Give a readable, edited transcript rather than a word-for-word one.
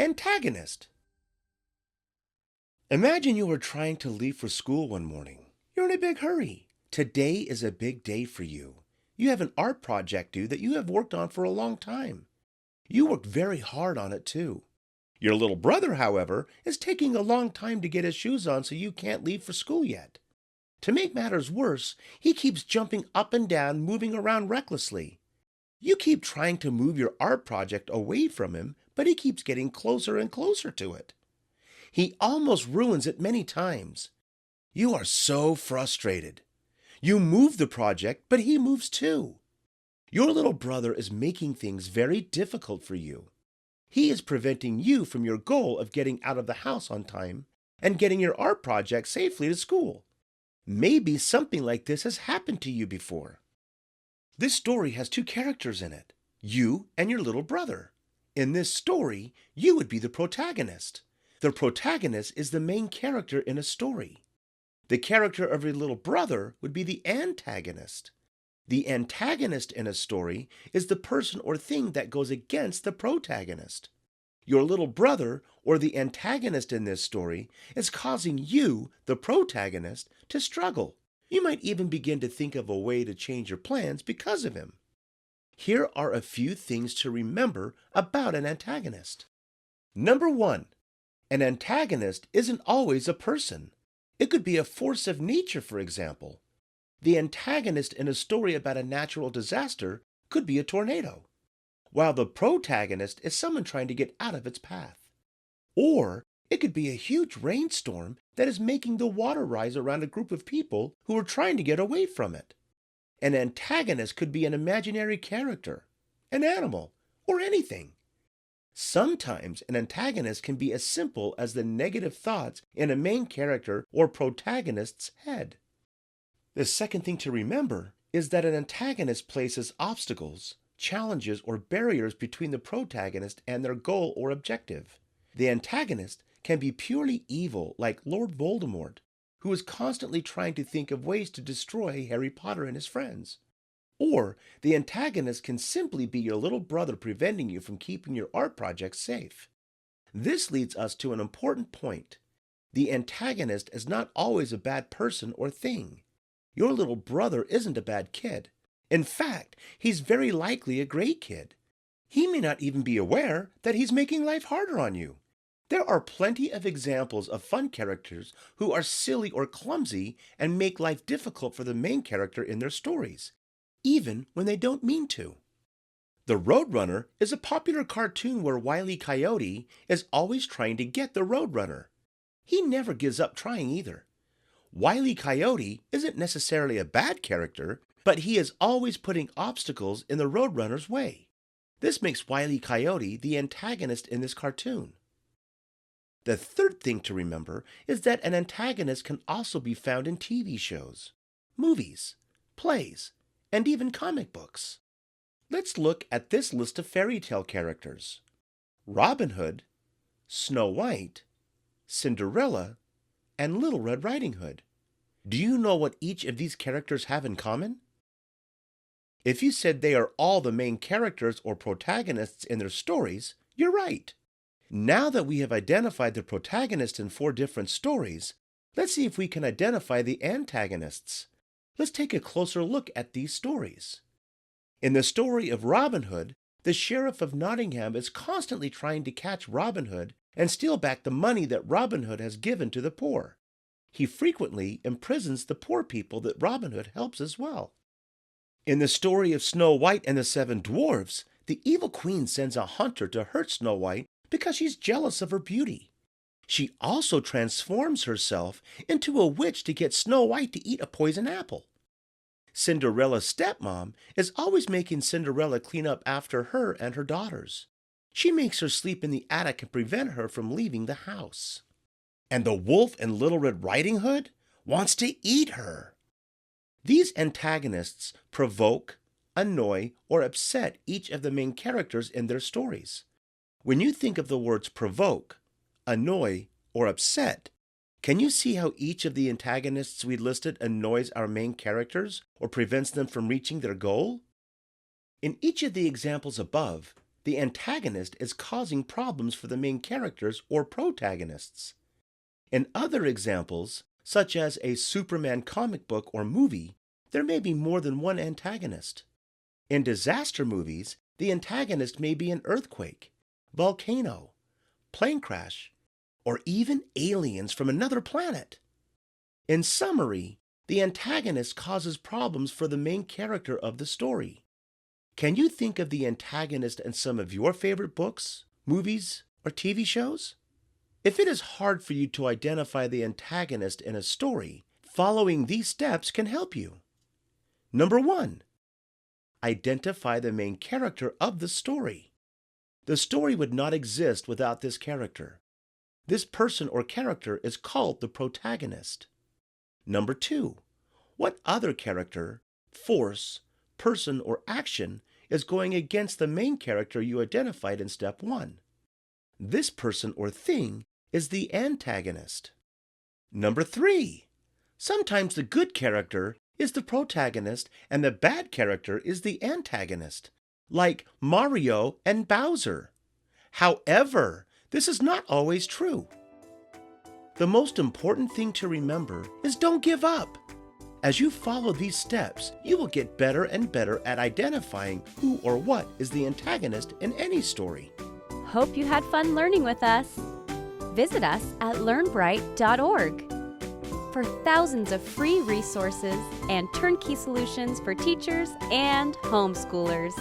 Antagonist. Imagine you are trying to leave for school one morning. You're in a big hurry. Today is a big day for you. You have an art project due that you have worked on for a long time. You worked very hard on it too. Your little brother, however, is taking a long time to get his shoes on, so you can't leave for school yet. To make matters worse, he keeps jumping up and down, moving around recklessly. You keep trying to move your art project away from him, but he keeps getting closer and closer to it. He almost ruins it many times. You are so frustrated. You move the project, but he moves too. Your little brother is making things very difficult for you. He is preventing you from your goal of getting out of the house on time and getting your art project safely to school. Maybe something like this has happened to you before. This story has two characters in it, you and your little brother. In this story, you would be the protagonist. The protagonist is the main character in a story. The character of your little brother would be the antagonist. The antagonist in a story is the person or thing that goes against the protagonist. Your little brother, or the antagonist in this story, is causing you, the protagonist, to struggle. You might even begin to think of a way to change your plans because of him. Here are a few things to remember about an antagonist. Number 1. An antagonist isn't always a person. It could be a force of nature, for example. The antagonist in a story about a natural disaster could be a tornado, while the protagonist is someone trying to get out of its path. Or it could be a huge rainstorm that is making the water rise around a group of people who are trying to get away from it. An antagonist could be an imaginary character, an animal, or anything. Sometimes an antagonist can be as simple as the negative thoughts in a main character or protagonist's head. The second thing to remember is that an antagonist places obstacles, challenges, or barriers between the protagonist and their goal or objective. The antagonist can be purely evil, like Lord Voldemort, who is constantly trying to think of ways to destroy Harry Potter and his friends. Or the antagonist can simply be your little brother preventing you from keeping your art project safe. This leads us to an important point. The antagonist is not always a bad person or thing. Your little brother isn't a bad kid. In fact, he's very likely a great kid. He may not even be aware that he's making life harder on you. There are plenty of examples of fun characters who are silly or clumsy and make life difficult for the main character in their stories, even when they don't mean to. The Roadrunner is a popular cartoon where Wile E. Coyote is always trying to get the Roadrunner. He never gives up trying either. Wile E. Coyote isn't necessarily a bad character, but he is always putting obstacles in the Roadrunner's way. This makes Wile E. Coyote the antagonist in this cartoon. The third thing to remember is that an antagonist can also be found in TV shows, movies, plays, and even comic books. Let's look at this list of fairy tale characters: Robin Hood, Snow White, Cinderella, and Little Red Riding Hood. Do you know what each of these characters have in common? If you said they are all the main characters or protagonists in their stories, you're right. Now that we have identified the protagonist in 4 different stories, let's see if we can identify the antagonists. Let's take a closer look at these stories. In the story of Robin Hood, the Sheriff of Nottingham is constantly trying to catch Robin Hood and steal back the money that Robin Hood has given to the poor. He frequently imprisons the poor people that Robin Hood helps as well. In the story of Snow White and the 7 Dwarfs, the evil queen sends a hunter to hurt Snow White because she's jealous of her beauty. She also transforms herself into a witch to get Snow White to eat a poison apple. Cinderella's stepmom is always making Cinderella clean up after her and her daughters. She makes her sleep in the attic and prevent her from leaving the house. And the wolf in Little Red Riding Hood wants to eat her. These antagonists provoke, annoy, or upset each of the main characters in their stories. When you think of the words provoke, annoy, or upset, can you see how each of the antagonists we listed annoys our main characters or prevents them from reaching their goal? In each of the examples above, the antagonist is causing problems for the main characters or protagonists. In other examples, such as a Superman comic book or movie, there may be more than one antagonist. In disaster movies, the antagonist may be an earthquake, volcano, plane crash, or even aliens from another planet. In summary, the antagonist causes problems for the main character of the story. Can you think of the antagonist in some of your favorite books, movies, or TV shows? If it is hard for you to identify the antagonist in a story, following these steps can help you. Number 1. Identify the main character of the story. The story would not exist without this character. This person or character is called the protagonist. Number 2. What other character, force, person, or action is going against the main character you identified in step 1? This person or thing is the antagonist. Number 3. Sometimes the good character is the protagonist and the bad character is the antagonist, like Mario and Bowser. However, this is not always true. The most important thing to remember is don't give up. As you follow these steps, you will get better and better at identifying who or what is the antagonist in any story. Hope you had fun learning with us. Visit us at learnbright.org for thousands of free resources and turnkey solutions for teachers and homeschoolers.